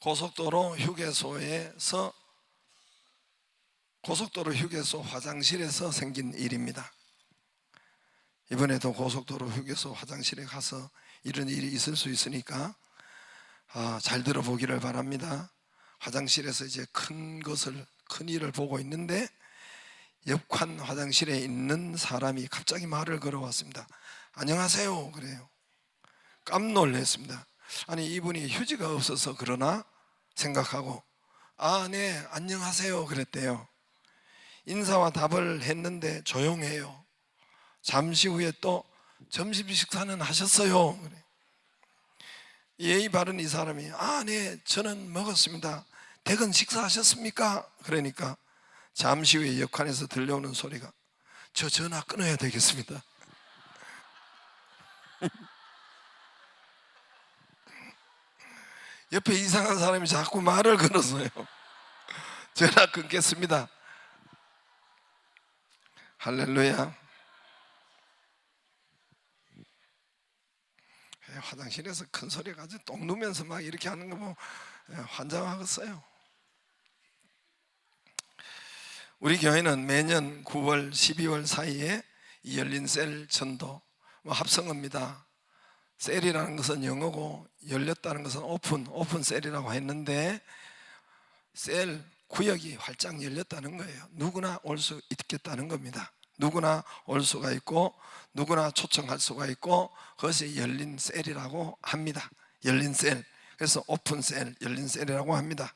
고속도로 휴게소 화장실에서 생긴 일입니다. 이번에도 고속도로 휴게소 화장실에 가서 이런 일이 있을 수 있으니까 잘 들어보기를 바랍니다. 화장실에서 이제 큰 일을 보고 있는데 옆칸 화장실에 있는 사람이 갑자기 말을 걸어왔습니다. 안녕하세요 그래요. 깜놀랐습니다. 아니 이분이 휴지가 없어서 그러나 생각하고 네 안녕하세요 그랬대요. 인사와 답을 했는데 조용해요. 잠시 후에 또 점심 식사는 하셨어요? 그래. 예의 바른 이 사람이 네 저는 먹었습니다. 댁은 식사하셨습니까? 그러니까 잠시 후에 옆칸에서 들려오는 소리가 저 전화 끊어야 되겠습니다. 옆에 이상한 사람이 자꾸 말을 걸었어요. 전화 끊겠습니다. 할렐루야. 화장실에서 큰 소리 가지고 똥 누면서 막 이렇게 하는 거 보면 환장하겠어요. 우리 교회는 매년 9월, 12월 사이에 이 열린 셀 전도 합성어입니다. 셀이라는 것은 영어고 열렸다는 것은 오픈 셀이라고 했는데 셀 구역이 활짝 열렸다는 거예요. 누구나 올 수 있겠다는 겁니다. 누구나 올 수가 있고 누구나 초청할 수가 있고 그것이 열린 셀이라고 합니다. 열린 셀, 그래서 오픈 셀, 열린 셀이라고 합니다.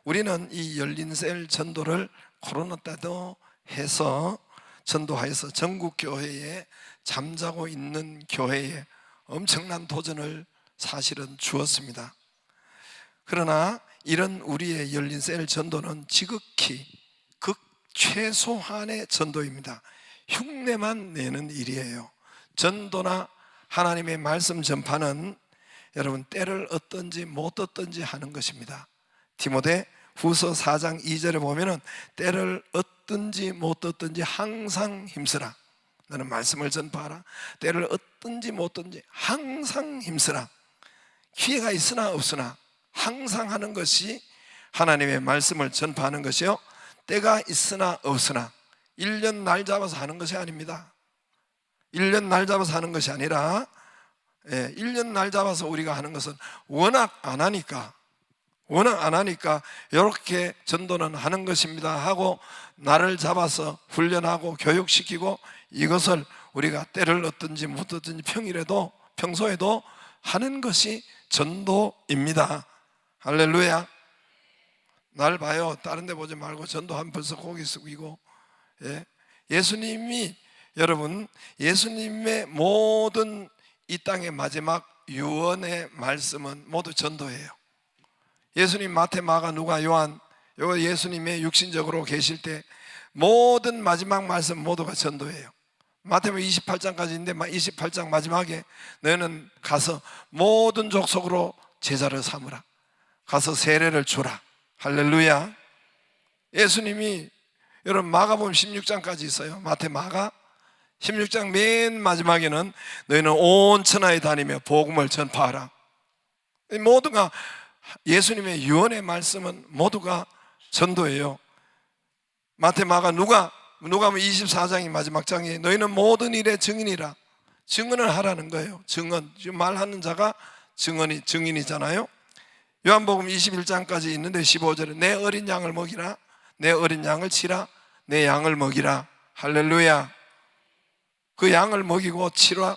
우리는 이 열린 셀 전도를 코로나 때도 해서 전도하여서 전국 교회에 잠자고 있는 교회에 엄청난 도전을 사실은 주었습니다. 그러나 이런 우리의 열린 셀 전도는 지극히 극최소한의 전도입니다. 흉내만 내는 일이에요. 전도나 하나님의 말씀 전파는 여러분 때를 얻든지 못 얻든지 하는 것입니다. 디모데 후서 4장 2절에 보면은 때를 얻든지 못 얻든지 항상 힘쓰라. 너는 말씀을 전파하라. 때를 얻든지 못 얻든지 항상 힘쓰라. 기회가 있으나 없으나 항상 하는 것이 하나님의 말씀을 전파하는 것이요, 때가 있으나 없으나 1년 날 잡아서 하는 것이 아닙니다. 1년 날 잡아서 하는 것이 아니라 1년 날 잡아서 우리가 하는 것은 워낙 안 하니까 이렇게 전도는 하는 것입니다 하고 날을 잡아서 훈련하고 교육시키고 이것을 우리가 때를 얻든지 못 얻든지 평소에도 하는 것이 전도입니다. 할렐루야. 날 봐요. 다른 데 보지 말고 전도하면 벌써 고개 숙이고. 예수님이 여러분 예수님의 모든 이 땅의 마지막 유언의 말씀은 모두 전도예요. 예수님 마태, 마가, 누가, 요한 예수님의 육신적으로 계실 때 모든 마지막 말씀 모두가 전도예요. 마태복음 28장까지 있는데 28장 마지막에 너희는 가서 모든 족속으로 제자를 삼으라. 가서 세례를 주라. 할렐루야. 예수님이 여러분 마가복음 16장까지 있어요. 마태, 마가 16장 맨 마지막에는 너희는 온 천하에 다니며 복음을 전파하라. 모두가 예수님의 유언의 말씀은 모두가 전도예요. 마태, 마가, 누가복음 24장이 마지막 장이에요. 너희는 모든 일의 증인이라. 증언을 하라는 거예요. 증언. 지금 말하는 자가 증인이잖아요. 요한복음 21장까지 있는데 15절에 내 어린 양을 먹이라. 내 어린 양을 치라. 내 양을 먹이라. 할렐루야. 그 양을 먹이고 치라.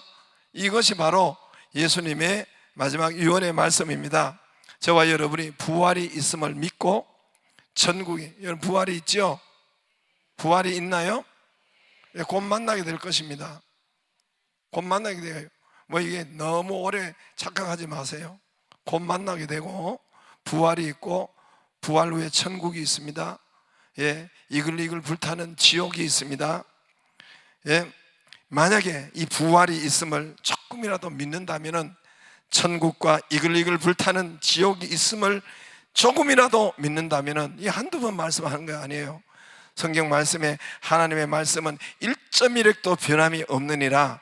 이것이 바로 예수님의 마지막 유언의 말씀입니다. 저와 여러분이 부활이 있음을 믿고 천국에, 여러분 부활이 있죠? 부활이 있나요? 곧 만나게 될 것입니다. 곧 만나게 돼요. 이게 너무 오래 착각하지 마세요. 곧 만나게 되고 부활이 있고 부활 후에 천국이 있습니다. 이글이글 불타는 지옥이 있습니다. 만약에 이 부활이 있음을 조금이라도 믿는다면은 천국과 이글이글 불타는 지옥이 있음을 조금이라도 믿는다면은 이 한두 번 말씀하는 거 아니에요. 성경 말씀에 하나님의 말씀은 1.1획도 변함이 없느니라.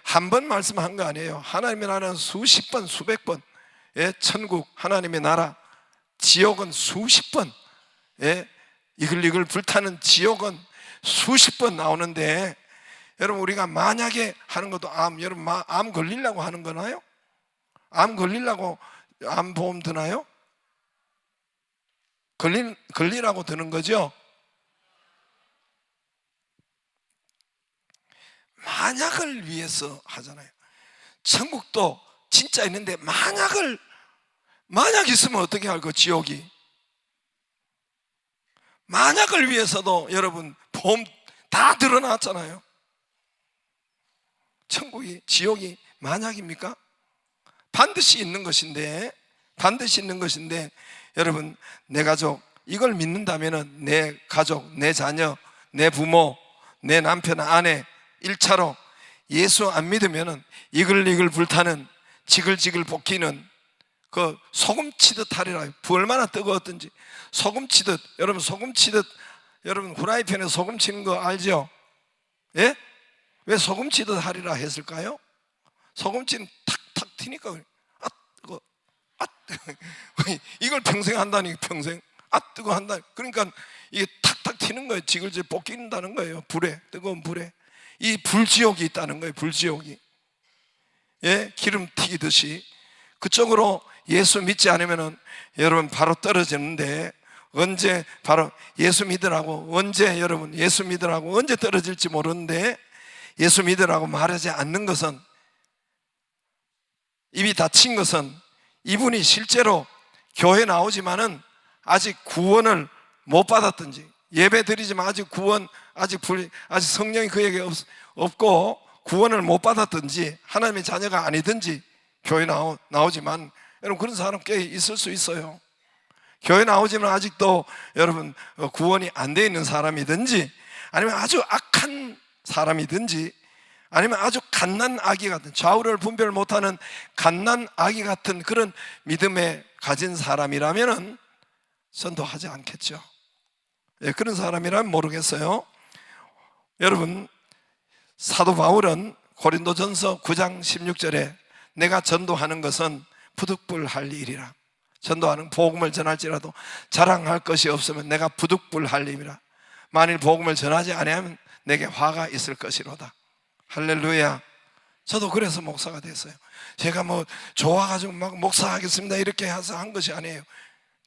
한 번 말씀한 거 아니에요. 하나님의 나라는 수십 번, 수백 번 천국, 하나님의 나라, 지옥은 수십 번, 이글이글 불타는 지옥은 수십 번 나오는데, 여러분 우리가 만약에 하는 것도 여러분 암 걸리려고 하는 거나요? 암 걸리려고 암보험 드나요? 걸리라고 드는 거죠? 만약을 위해서 하잖아요. 천국도 진짜 있는데 만약 있으면 어떻게 할까? 지옥이 만약을 위해서도 여러분 보험 다 드러났잖아요. 천국이 지옥이 만약입니까? 반드시 있는 것인데 여러분 내 가족 이걸 믿는다면 내 가족, 내 자녀, 내 부모, 내 남편, 아내 1차로 예수 안 믿으면 이글이글 불타는 지글지글 볶이는 그 소금 치듯 하리라. 얼마나 뜨거웠던지 소금 치듯. 여러분 소금 치듯, 여러분 후라이팬에 소금 치는 거 알죠? 예? 왜 소금 치듯 하리라 했을까요? 소금 치는 탁탁 튀니까 뜨거. 이걸 평생 한다니. 평생 뜨거 한다. 그러니까 이게 탁탁 튀는 거예요. 지글지글 볶인다는 거예요. 불에, 뜨거운 불에. 이 불지옥이 있다는 거예요. 불지옥이. 기름 튀기듯이 그쪽으로 예수 믿지 않으면은 여러분 바로 떨어지는데, 언제 바로 예수 믿으라고, 여러분 예수 믿으라고 언제 떨어질지 모르는데, 예수 믿으라고 말하지 않는 것은, 입이 닫힌 것은 이분이 실제로 교회 나오지만은 아직 구원을 못 받았든지, 예배 드리지만 아직 아직 성령이 그에게 없고 구원을 못 받았든지, 하나님의 자녀가 아니든지, 교회 나오지만 여러분 그런 사람 꽤 있을 수 있어요. 교회 나오지만 아직도 여러분 구원이 안 돼 있는 사람이든지, 아니면 아주 악한 사람이든지, 아니면 아주 갓난 아기 같은, 좌우를 분별 못하는 갓난 아기 같은 그런 믿음에 가진 사람이라면은 전도하지 않겠죠. 그런 사람이라면 모르겠어요. 여러분 사도 바울은 고린도전서 9장 16절에 내가 전도하는 것은 부득불할 일이라. 전도하는 복음을 전할지라도 자랑할 것이 없으면 내가 부득불할 일이라. 만일 복음을 전하지 아니하면 내게 화가 있을 것이로다. 할렐루야. 저도 그래서 목사가 됐어요. 제가 좋아가지고 막 목사하겠습니다 이렇게 해서 한 것이 아니에요.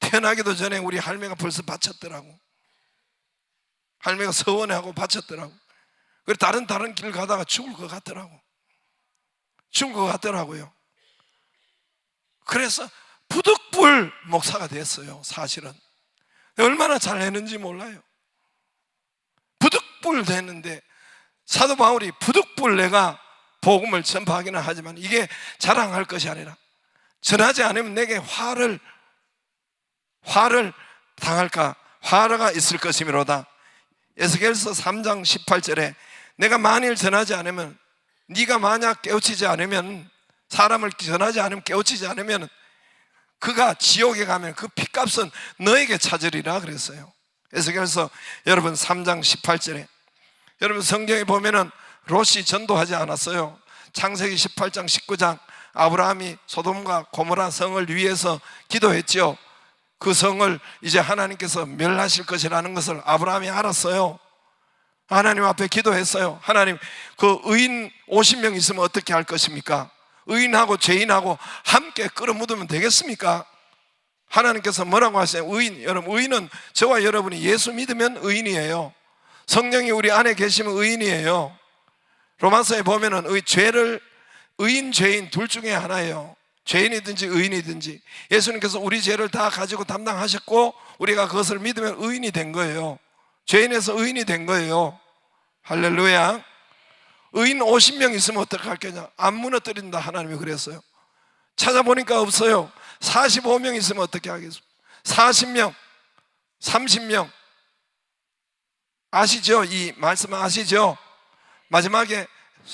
태어나기도 전에 우리 할매가 벌써 바쳤더라고. 할매가 서원하고 바쳤더라고. 그래서 다른 길 가다가 죽을 것 같더라고요. 그래서 부득불 목사가 됐어요. 사실은 얼마나 잘했는지 몰라요. 부득불 됐는데, 사도 바울이 부득불 내가 복음을 전파하기는 하지만 이게 자랑할 것이 아니라, 전하지 않으면 내게 화를 당할까, 화가 있을 것이미로다. 에스겔서 3장 18절에 내가 만일 전하지 않으면, 네가 만약 깨우치지 않으면, 사람을 전하지 않으면, 깨우치지 않으면 그가 지옥에 가면 그 핏값은 너에게 찾으리라 그랬어요. 에스겔서 여러분 3장 18절에, 여러분 성경에 보면은 롯이 전도하지 않았어요. 창세기 18장 19장 아브라함이 소돔과 고모라 성을 위해서 기도했죠. 그 성을 이제 하나님께서 멸하실 것이라는 것을 아브라함이 알았어요. 하나님 앞에 기도했어요. 하나님, 그 의인 50명 있으면 어떻게 할 것입니까? 의인하고 죄인하고 함께 끌어묻으면 되겠습니까? 하나님께서 뭐라고 하세요? 여러분 의인은 저와 여러분이 예수 믿으면 의인이에요. 성령이 우리 안에 계시면 의인이에요. 로마서에 보면은 의인 죄인 둘 중에 하나예요. 죄인이든지 의인이든지. 예수님께서 우리 죄를 다 가지고 담당하셨고 우리가 그것을 믿으면 의인이 된 거예요. 죄인에서 의인이 된 거예요. 할렐루야. 의인 50명 있으면 어떡할 거냐? 안 무너뜨린다 하나님이 그랬어요. 찾아보니까 없어요. 45명 있으면 어떻게 하겠습니까? 40명, 30명. 아시죠? 이 말씀 아시죠? 마지막에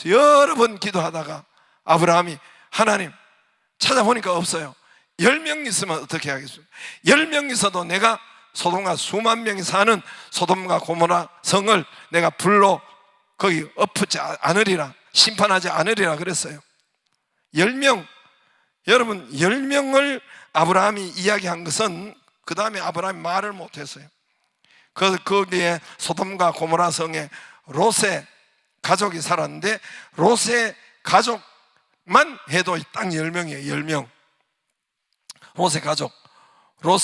여러 번 기도하다가 아브라함이 하나님 찾아보니까 없어요. 10명 있으면 어떻게 하겠습니까? 10명 있어도 내가 소돔과 수만 명이 사는 소돔과 고모라 성을 내가 불로 거기 엎지 않으리라, 심판하지 않으리라 그랬어요. 10명, 여러분 10명을 아브라함이 이야기한 것은 그 다음에 아브라함이 말을 못했어요. 거기에 소돔과 고모라 성에 롯의 가족이 살았는데 롯의 가족만 해도 딱 10명이에요. 10명. 롯의 가족, 롯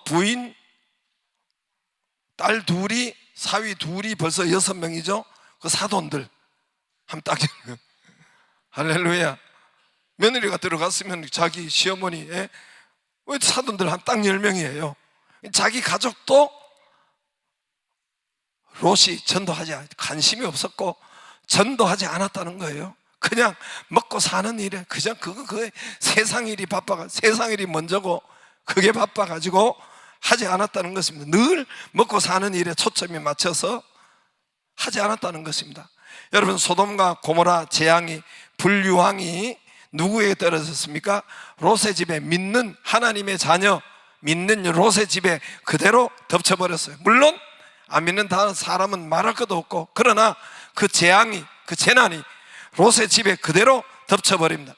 부인, 딸 둘이, 사위 둘이 벌써 6명이죠. 그 사돈들 한 딱 10명. 할렐루야. 며느리가 들어갔으면 자기 시어머니, 사돈들 한 딱 10명이에요. 자기 가족도 롯이 전도하지, 관심이 없었고 전도하지 않았다는 거예요. 그냥 먹고 사는 일에 그냥 그거 세상 일이 바빠가, 세상 일이 먼저고 그게 바빠가지고 하지 않았다는 것입니다. 늘 먹고 사는 일에 초점이 맞춰서 하지 않았다는 것입니다. 여러분 소돔과 고모라 재앙이, 불유황이 누구에게 떨어졌습니까? 롯의 집에, 믿는 하나님의 자녀, 믿는 롯의 집에 그대로 덮쳐버렸어요. 물론 안 믿는 다른 사람은 말할 것도 없고, 그러나 그 재앙이, 그 재난이 롯의 집에 그대로 덮쳐버립니다.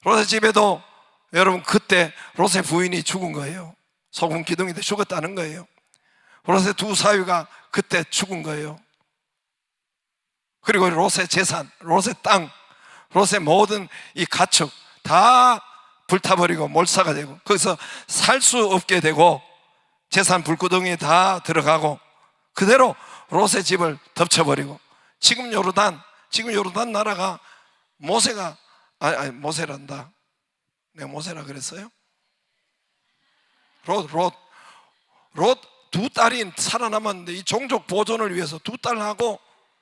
롯의 집에도 여러분 그때 롯의 부인이 죽은 거예요. 소금 기둥인데 죽었다는 거예요. 롯의 두 사위가 그때 죽은 거예요. 그리고 롯의 재산, 롯의 땅, 롯의 모든 이 가축 다 불타버리고 몰사가 되고, 거기서 살 수 없게 되고 재산 불구덩이에 다 들어가고 그대로 롯의 집을 덮쳐버리고, 지금 요르단 나라가 모세가 모세란다. 내가 모세라 그랬어요? 롯 두 딸이 살아남았는데 이 종족 보존을 위해서 두 딸하고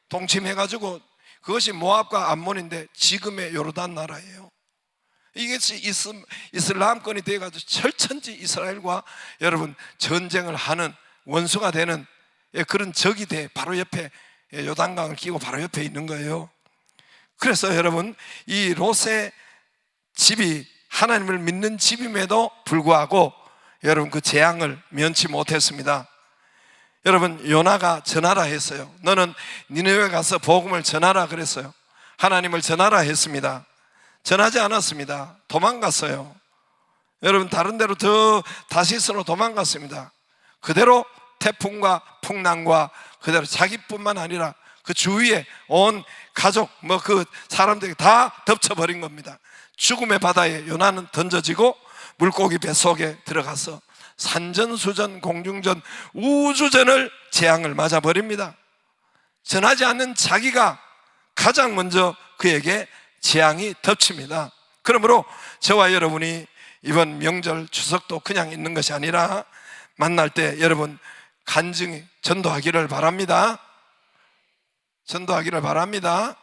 동침해가지고, 그것이 모압과 암몬인데 지금의 요르단 나라예요. 이게 이슬람권이 되어가지고 철천지 이스라엘과 여러분 전쟁을 하는 원수가 되는 그런 적이 돼 바로 옆에 요단강을 끼고 바로 옆에 있는 거예요. 그래서 여러분 이 롯의 집이 하나님을 믿는 집임에도 불구하고 여러분 그 재앙을 면치 못했습니다. 여러분 요나가 전하라 했어요. 너는 니느웨 가서 복음을 전하라 그랬어요. 하나님을 전하라 했습니다. 전하지 않았습니다. 도망갔어요. 여러분 다른 데로 더 다시스로 도망갔습니다. 그대로 태풍과 풍랑과 그대로 자기뿐만 아니라 그 주위에 온 가족 그 사람들이 다 덮쳐버린 겁니다. 죽음의 바다에 요나는 던져지고 물고기 뱃속에 들어가서 산전수전 공중전 우주전을 재앙을 맞아버립니다. 전하지 않는 자기가 가장 먼저 그에게 재앙이 덮칩니다. 그러므로 저와 여러분이 이번 명절 추석도 그냥 있는 것이 아니라 만날 때 여러분 간증히 전도하기를 바랍니다. 전도하기를 바랍니다.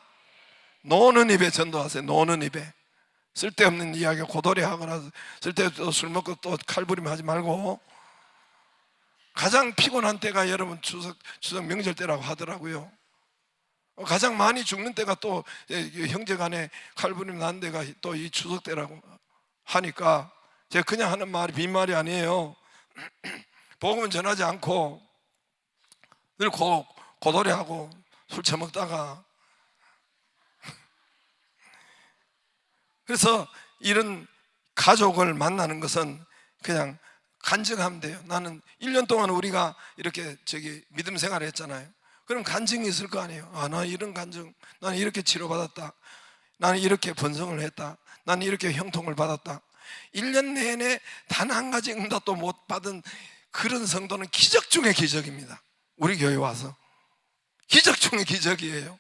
노는 입에 전도하세요. 노는 입에. 쓸데없는 이야기 고도리 하거나 쓸데없는 술 먹고 또 칼부림 하지 말고. 가장 피곤한 때가 여러분 추석 명절 때라고 하더라고요. 가장 많이 죽는 때가 또 형제간에 칼부림 난 데가 또 이 추석 때라고 하니까 제가 그냥 하는 말이 빈말이 아니에요. 복음은 전하지 않고 늘 고도리하고 술 처먹다가, 그래서 이런 가족을 만나는 것은 그냥 간증하면 돼요. 나는 1년 동안 우리가 이렇게 믿음 생활을 했잖아요. 그럼 간증이 있을 거 아니에요. 나 이런 간증, 나는 이렇게 치료받았다, 나는 이렇게 번성을 했다, 나는 이렇게 형통을 받았다. 1년 내내 단 한 가지 응답도 못 받은 그런 성도는 기적 중의 기적입니다. 우리 교회 와서 기적 중의 기적이에요.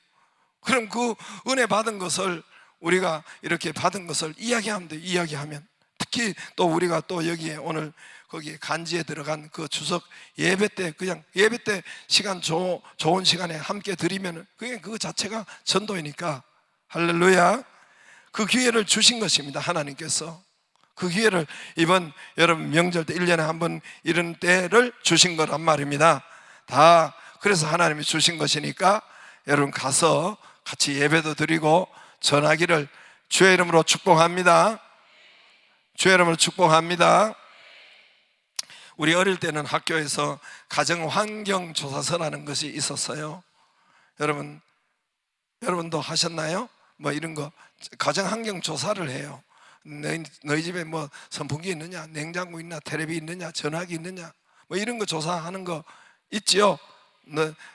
그럼 그 은혜 받은 것을 우리가 이렇게 받은 것을 이야기하면 돼요. 이야기하면 특히 또 우리가 또 여기에 오늘 거기에 간지에 들어간 그 추석 예배 때, 그냥 예배 때 시간 좋은 시간에 함께 드리면 그게 그 자체가 전도이니까. 할렐루야. 그 기회를 주신 것입니다. 하나님께서 그 기회를 이번 여러분 명절 때 1년에 한 번 이런 때를 주신 거란 말입니다. 다 그래서 하나님이 주신 것이니까 여러분 가서 같이 예배도 드리고 전하기를 주의 이름으로 축복합니다. 주의 이름으로 축복합니다. 우리 어릴 때는 학교에서 가정환경조사서라는 것이 있었어요. 여러분도 하셨나요? 뭐 이런 거 가정 환경 조사를 해요. 너희 집에 뭐 선풍기 있느냐, 냉장고 있나, 텔레비 있느냐, 전화기 있느냐, 뭐 이런 거 조사하는 거 있죠.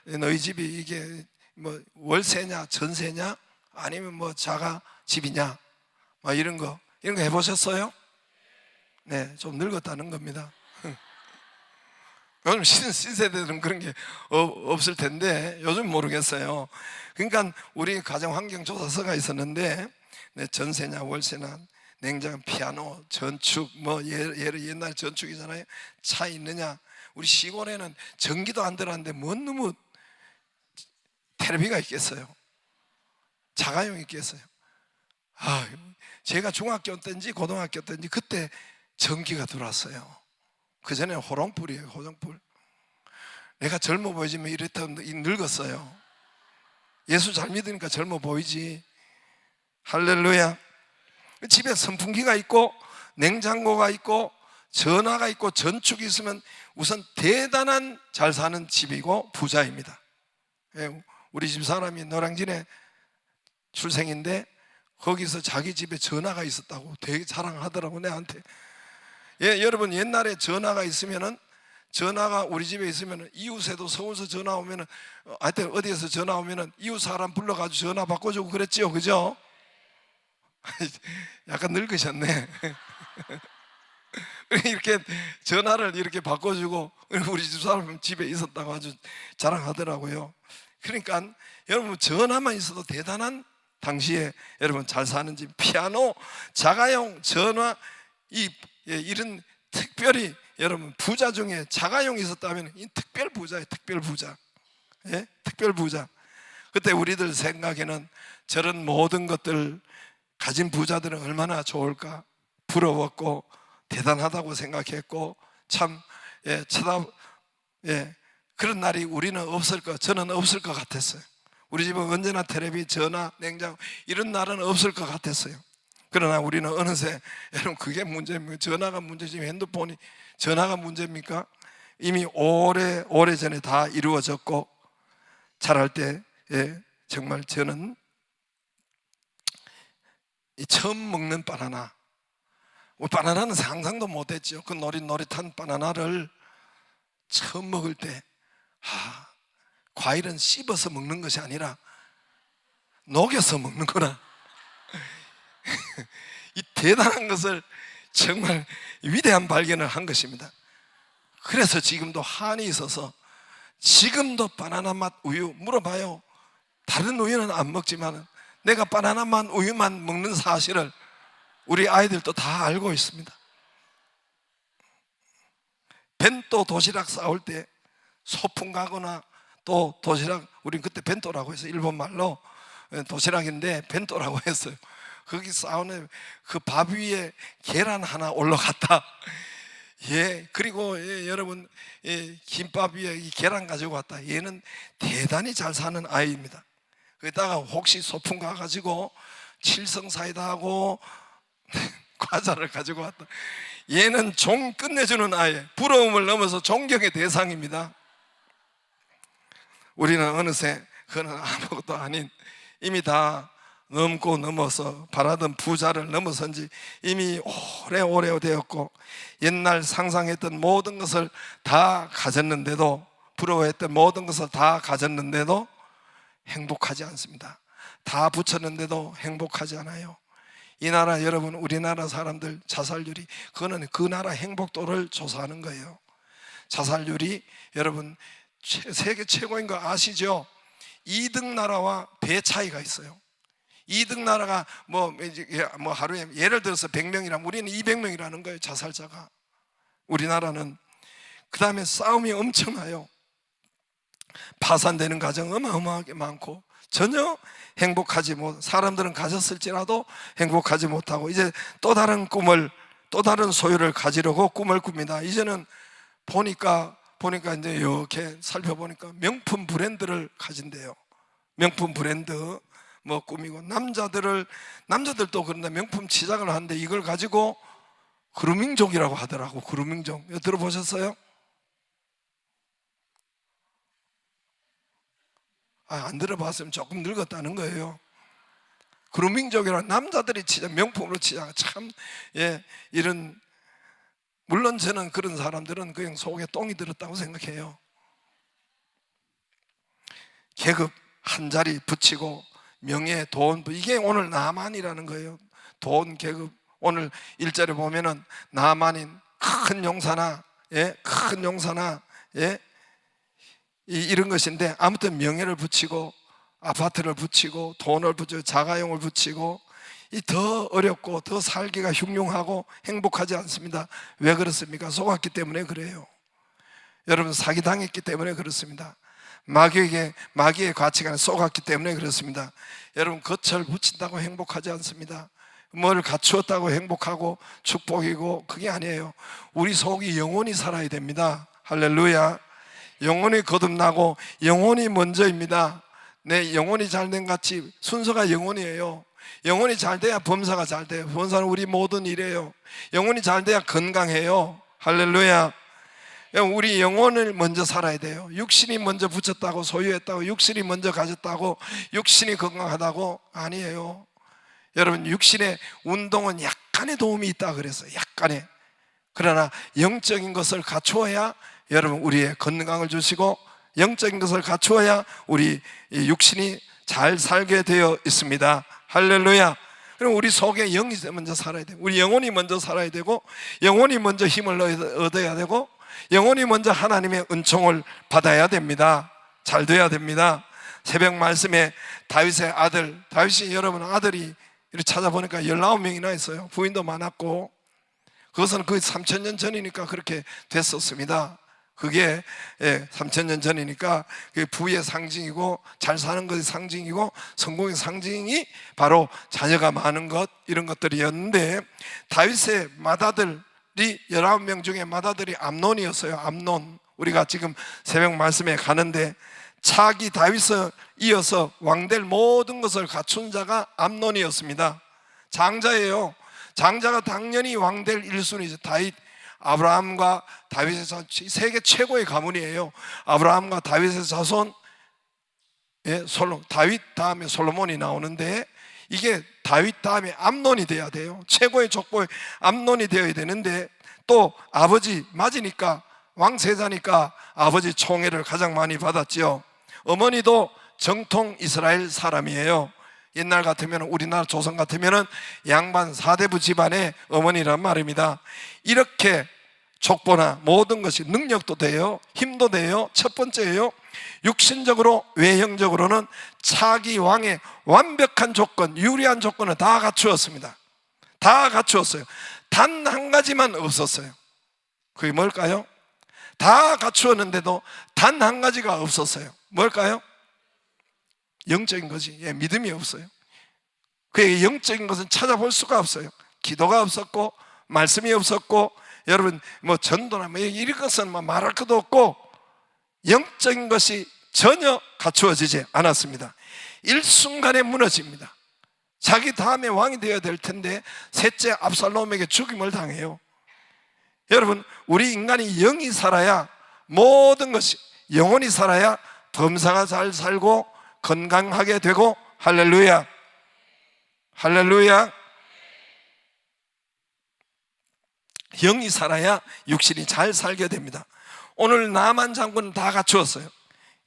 너희 집이 이게 뭐 월세냐, 전세냐, 아니면 뭐 자가 집이냐, 뭐 이런 거 해보셨어요? 네, 좀 늙었다는 겁니다. 요즘 신세대들은 그런 게 없을 텐데 요즘 모르겠어요. 그러니까 우리 가정환경조사서가 있었는데 전세냐 월세냐 냉장, 피아노, 전축, 뭐 옛날 전축이잖아요. 차 있느냐. 우리 시골에는 전기도 안 들어왔는데 뭔 놈의 텔레비가 있겠어요? 자가용 있겠어요? 제가 중학교 때인지 고등학교 때인지 그때 전기가 들어왔어요. 그전에는 호롱불이에요. 호롱불. 내가 젊어 보이지만 이랬다면 늙었어요. 예수 잘 믿으니까 젊어 보이지. 할렐루야. 집에 선풍기가 있고 냉장고가 있고 전화가 있고 전축이 있으면 우선 대단한 잘 사는 집이고 부자입니다. 우리 집 사람이 노량진에 출생인데 거기서 자기 집에 전화가 있었다고 되게 자랑하더라고 내한테. 여러분 옛날에 전화가 있으면은 전화가 우리 집에 있으면은 이웃에도 서울서 전화 오면은 하여튼 어디에서 전화 오면은 이웃 사람 불러가지고 전화 바꿔주고 그랬지요, 그죠? 약간 늙으셨네. 이렇게 전화를 이렇게 바꿔주고 우리 집 사람 집에 있었다고 아주 자랑하더라고요. 그러니까 여러분 전화만 있어도 대단한 당시에 여러분 잘 사는 집, 피아노, 자가용, 전화 이런 특별히 여러분 부자 중에 자가용이 있었다면 이 특별 부자예요. 특별 부자. 예? 특별 부자. 그때 우리들 생각에는 저런 모든 것들 가진 부자들은 얼마나 좋을까 부러웠고 대단하다고 생각했고 참 그런 날이 우리는 없을 것, 저는 없을 것 같았어요. 우리 집은 언제나 텔레비, 전화, 냉장고 이런 날은 없을 것 같았어요. 그러나 우리는 어느새 여러분 그게 문제입니까? 전화가 문제지 핸드폰이 전화가 문제입니까? 이미 오래전에 다 이루어졌고 자랄 때 정말 저는 처음 먹는 바나나, 바나나는 상상도 못했죠. 그 노릇노릇한 바나나를 처음 먹을 때 과일은 씹어서 먹는 것이 아니라 녹여서 먹는구나. 이 대단한 것을 정말 위대한 발견을 한 것입니다. 그래서 지금도 한이 있어서 지금도 바나나 맛 우유 물어봐요. 다른 우유는 안 먹지만 내가 바나나 맛 우유만 먹는 사실을 우리 아이들도 다 알고 있습니다. 벤또 도시락 싸올 때 소풍 가거나 또 도시락, 우린 그때 벤또라고 해서 일본 말로 도시락인데 벤또라고 했어요. 거기 싸우는 그 밥 위에 계란 하나 올라갔다. 그리고 여러분 김밥 위에 이 계란 가지고 왔다. 얘는 대단히 잘 사는 아이입니다. 거기다가 혹시 소풍 가가지고 칠성사이다하고 과자를 가지고 왔다. 얘는 끝내주는 아이, 부러움을 넘어서 존경의 대상입니다. 우리는 어느새 그는 아무것도 아닌 이미 다 넘고 넘어서 바라던 부자를 넘어선 지 이미 오래 되었고 옛날 상상했던 모든 것을 다 가졌는데도 부러워했던 모든 것을 다 가졌는데도 행복하지 않습니다. 다 붙였는데도 행복하지 않아요. 이 나라 여러분 우리나라 사람들 자살률이 그거는 그 나라 행복도를 조사하는 거예요. 자살률이 여러분 세계 최고인 거 아시죠? 2등 나라와 배 차이가 있어요. 2등 나라가 뭐 하루에 예를 들어서 100명이라면 우리는 200명이라는 거예요. 자살자가. 우리나라는 그 다음에 싸움이 엄청나요. 파산되는 가정 어마어마하게 많고 전혀 행복하지 못, 사람들은 가졌을지라도 행복하지 못하고 이제 또 다른 꿈을, 또 다른 소유를 가지려고 꿈을 꿉니다. 이제는 보니까 이제 이렇게 살펴보니까 명품 브랜드를 가진대요. 명품 브랜드 뭐 꾸미고 남자들도 그런데 명품 치장을 하는데 이걸 가지고 그루밍족이라고 하더라고. 그루밍족 들어보셨어요? 안 들어봤으면 조금 늙었다는 거예요. 그루밍족이라 남자들이 진짜 명품으로 치자 참, 이런, 물론 저는 그런 사람들은 그냥 속에 똥이 들었다고 생각해요. 계급 한 자리 붙이고 명예, 돈, 이게 오늘 나만이라는 거예요. 돈, 계급. 오늘 1절에 보면은 나만인 큰 용사나, 큰 용사나, 이런 것인데, 아무튼 명예를 붙이고 아파트를 붙이고 돈을 붙이고 자가용을 붙이고, 이 더 어렵고 더 살기가 흉흉하고 행복하지 않습니다. 왜 그렇습니까? 속았기 때문에 그래요. 여러분, 사기당했기 때문에 그렇습니다. 마귀의 가치관에 속았기 때문에 그렇습니다. 여러분, 겉을 붙인다고 행복하지 않습니다. 뭘 갖추었다고 행복하고 축복이고, 그게 아니에요. 우리 속이 영원히 살아야 됩니다. 할렐루야. 영혼이 거듭나고 영혼이 먼저입니다. 내 영혼이 잘된 같이 순서가 영혼이에요. 영혼이 잘 돼야 범사가 잘 돼요. 범사는 우리 모든 일이에요. 영혼이 잘 돼야 건강해요. 할렐루야. 우리 영혼을 먼저 살아야 돼요. 육신이 먼저 붙였다고, 소유했다고, 육신이 먼저 가졌다고, 육신이 건강하다고, 아니에요. 여러분, 육신의 운동은 약간의 도움이 있다 그랬어요. 약간의. 그러나 영적인 것을 갖추어야 여러분 우리의 건강을 주시고, 영적인 것을 갖추어야 우리 육신이 잘 살게 되어 있습니다. 할렐루야. 그럼 우리 속에 영이 먼저 살아야 돼요. 우리 영혼이 먼저 살아야 되고, 영혼이 먼저 힘을 얻어야 되고, 영혼이 먼저 하나님의 은총을 받아야 됩니다. 잘 돼야 됩니다. 새벽 말씀에 다윗의 아들, 다윗이 여러분 아들이 이렇게 찾아보니까 19명이나 있어요. 부인도 많았고, 그것은 거의 3000년 전이니까 그렇게 됐었습니다. 그게 3000년 전이니까 그게 부의 상징이고 잘 사는 것의 상징이고 성공의 상징이 바로 자녀가 많은 것, 이런 것들이었는데, 다윗의 맏아들이 19명 중에 맏아들이 암논이었어요. 암논. 우리가 지금 새벽 말씀에 가는데, 차기 다윗을 이어서 왕될 모든 것을 갖춘 자가 암논이었습니다. 장자예요. 장자가 당연히 왕될 1순위죠. 다윗, 아브라함과 다윗의 자손, 세계 최고의 가문이에요. 아브라함과 다윗의 자손, 다윗 다음에 솔로몬이 나오는데, 이게 다윗 다음에 암논이 돼야 돼요. 최고의 족보의 암논이 되어야 되는데, 또 아버지 맞으니까, 왕세자니까 아버지 총애를 가장 많이 받았지요. 어머니도 정통 이스라엘 사람이에요. 옛날 같으면, 우리나라 조선 같으면 양반 사대부 집안의 어머니란 말입니다. 이렇게 족보나 모든 것이, 능력도 돼요, 힘도 돼요. 첫 번째예요. 육신적으로, 외형적으로는 차기 왕의 완벽한 조건, 유리한 조건을 다 갖추었습니다. 다 갖추었어요. 단 한 가지만 없었어요. 그게 뭘까요? 다 갖추었는데도 단 한 가지가 없었어요. 뭘까요? 영적인 것이, 믿음이 없어요. 그의 영적인 것은 찾아볼 수가 없어요. 기도가 없었고, 말씀이 없었고, 여러분 전도나 이런 것은 말할 것도 없고, 영적인 것이 전혀 갖추어지지 않았습니다. 일순간에 무너집니다. 자기 다음에 왕이 되어야 될 텐데 셋째 압살롬에게 죽임을 당해요. 여러분, 우리 인간이 영이 살아야 모든 것이, 영혼이 살아야 범사가 잘 살고 건강하게 되고, 할렐루야. 할렐루야. 영이 살아야 육신이 잘 살게 됩니다. 오늘 나만 장군은 다 갖추었어요.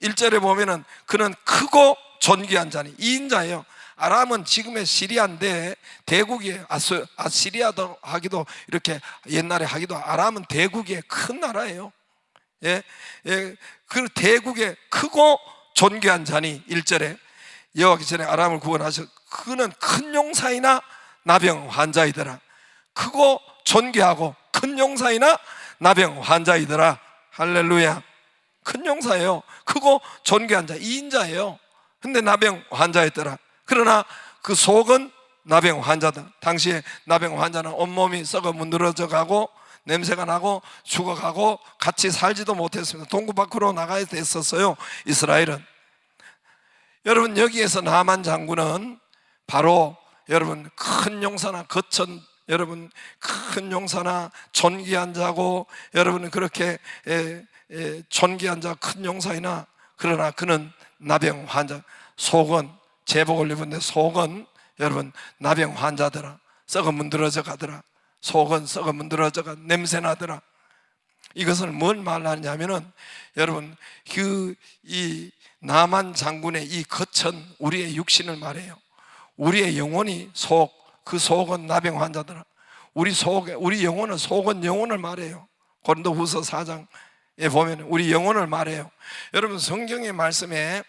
1절에 보면은 그는 크고 존귀한 자니, 2인자예요. 아람은 지금의 시리아인데 대국이에요. 아시리아도 하기도, 이렇게 옛날에 하기도, 아람은 대국의 큰 나라예요. 그 대국의 크고 존귀한 자니, 1절에 여호와께서 아람을 구원하셔. 그는 큰 용사이나 나병 환자이더라. 크고 존귀하고 큰 용사이나 나병 환자이더라. 할렐루야. 큰 용사예요. 크고 존귀한 자, 2인자예요. 근데 나병 환자였더라. 그러나 그 속은 나병 환자다. 당시에 나병 환자는 온몸이 썩어 문드러져 가고 냄새가 나고 죽어가고 같이 살지도 못했습니다. 동구 밖으로 나가야 됐었어요, 이스라엘은. 여러분, 여기에서 나만 장군은 바로 여러분 큰 용사나 거천, 여러분 큰 용사나 존귀한 자고, 여러분 그렇게 존귀한 자, 큰 용사이나, 그러나 그는 나병 환자, 속은 제복을 입었는데 속은 여러분, 나병 환자더라, 썩어 문드러져 가더라, 속은 썩어 문드러져 가 냄새 나더라. 이것을 뭘 말하냐면은 여러분, 이 나만 장군의 이 거천 우리의 육신을 말해요. 우리의 영혼이 그 속은 나병 환자더라. 우리 영혼은 속은 영혼을 말해요. 고린도후서 4장에 보면 우리 영혼을 말해요. 여러분, 성경 말씀에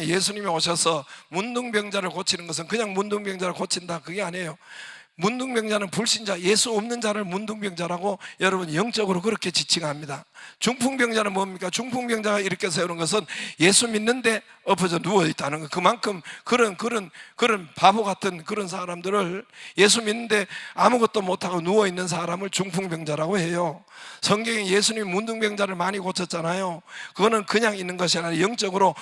예수님이 오셔서 문둥병자를 고치는 것은 그냥 문둥병자를 고친다, 그게 아니에요. 문둥병자는 불신자, 예수 없는 자를 문둥병자라고 여러분 영적으로 그렇게 지칭합니다. 중풍병자는 뭡니까? 중풍병자가 이렇게 세우는 것은 예수 믿는데 엎어져 누워있다는 거. 그만큼 그런 바보 같은 그런 사람들을, 예수 믿는데 아무것도 못하고 누워있는 사람을 중풍병자라고 해요. 성경에 예수님이 문둥병자를 많이 고쳤잖아요. 그거는 그냥 있는 것이 아니라 영적으로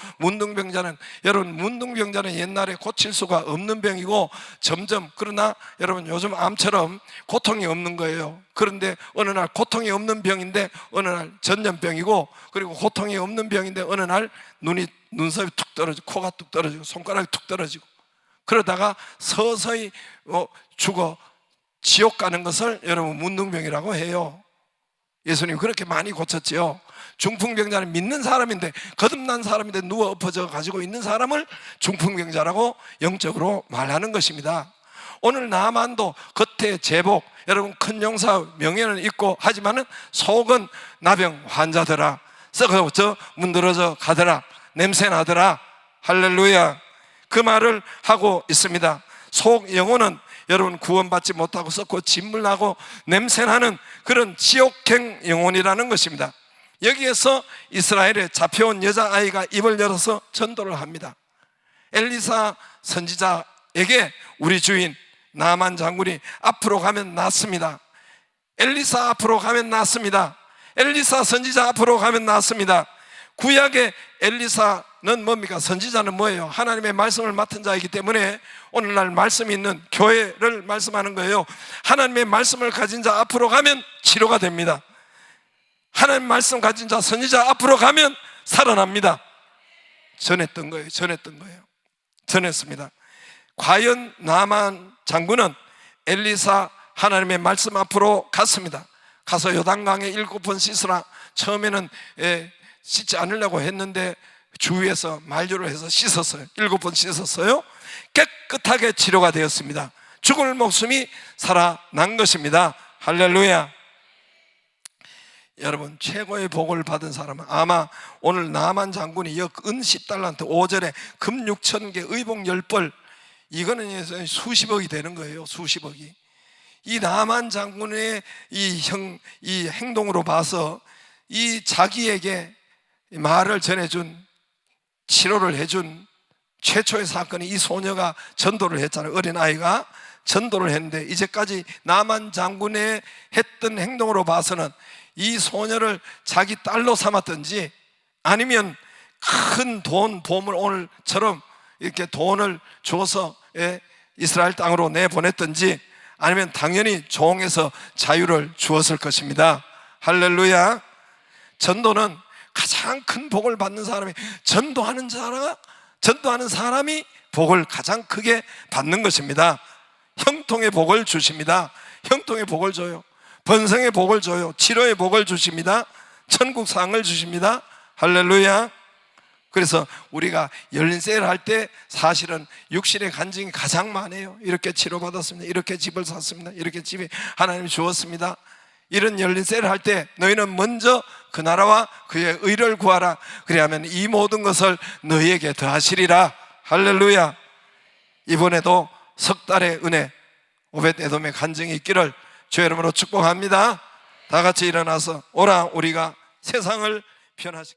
여러분, 문둥병자는 옛날에 고칠 수가 없는 병이고 점점, 그러나 여러분 요즘 암처럼 고통이 없는 거예요. 그런데 어느 날 고통이 없는 병인데 어느 날 전염병이고, 그리고 고통이 없는 병인데 어느 날 눈썹이 툭 떨어지고, 코가 뚝 떨어지고, 손가락이 툭 떨어지고, 그러다가 서서히 죽어 지옥 가는 것을 여러분 문둥병이라고 해요. 예수님 그렇게 많이 고쳤지요. 중풍병자는 믿는 사람인데, 거듭난 사람인데 누워 엎어져 가지고 있는 사람을 중풍병자라고 영적으로 말하는 것입니다. 오늘 나만도 겉에 제복, 여러분 큰 용사 명예는 있고 하지만은 속은 나병 환자더라, 썩어져 문드러져 가더라, 냄새 나더라. 할렐루야. 그 말을 하고 있습니다. 속 영혼은 여러분 구원받지 못하고 썩고 진물나고 냄새나는 그런 지옥행 영혼이라는 것입니다. 여기에서 이스라엘에 잡혀온 여자아이가 입을 열어서 전도를 합니다. 엘리사 선지자에게 우리 주인 나만 장군이 앞으로 가면 낫습니다. 엘리사 앞으로 가면 낫습니다. 엘리사 선지자 앞으로 가면 낫습니다. 구약의 엘리사는 뭡니까? 선지자는 뭐예요? 하나님의 말씀을 맡은 자이기 때문에 오늘날 말씀이 있는 교회를 말씀하는 거예요. 하나님의 말씀을 가진 자 앞으로 가면 치료가 됩니다. 하나님 말씀 가진 자 선지자 앞으로 가면 살아납니다. 전했던 거예요. 전했습니다. 과연 나만 장군은 엘리사 하나님의 말씀 앞으로 갔습니다. 가서 요단강에 7번 씻으라. 처음에는 씻지 않으려고 했는데 주위에서 만류를 해서 씻었어요. 7번 씻었어요. 깨끗하게 치료가 되었습니다. 죽을 목숨이 살아난 것입니다. 할렐루야. 여러분, 최고의 복을 받은 사람은 아마 오늘 나만 장군이 은 10달란트 5절에 금 6,000개 의복 10벌, 이거는 수십억이 되는 거예요. 수십억이. 이 나만 장군의 이 행동으로 봐서 이 자기에게 말을 전해준, 치료를 해준 최초의 사건이 이 소녀가 전도를 했잖아요. 어린아이가 전도를 했는데, 이제까지 나만 장군의 했던 행동으로 봐서는 이 소녀를 자기 딸로 삼았든지, 아니면 큰 돈, 보물, 오늘처럼 이렇게 돈을 줘서 이스라엘 땅으로 내보냈든지, 아니면 당연히 종에서 자유를 주었을 것입니다. 할렐루야. 전도는 가장 큰 복을 받는 사람이, 전도하는 사람이 복을 가장 크게 받는 것입니다. 형통의 복을 주십니다. 형통의 복을 줘요. 번성의 복을 줘요. 치료의 복을 주십니다. 천국상을 주십니다. 할렐루야. 그래서 우리가 열린 세일 할 때 사실은 육신의 간증이 가장 많아요. 이렇게 치료받았습니다. 이렇게 집을 샀습니다. 이렇게 집에 하나님이 주었습니다. 이런 열린 세일 할 때 너희는 먼저 그 나라와 그의 의를 구하라. 그리하면 이 모든 것을 너희에게 더하시리라. 할렐루야. 이번에도 석 달의 은혜, 오벳에돔의 간증이 있기를 주의 이름으로 축복합니다. 다 같이 일어나서 오라, 우리가 세상을 변화시키자.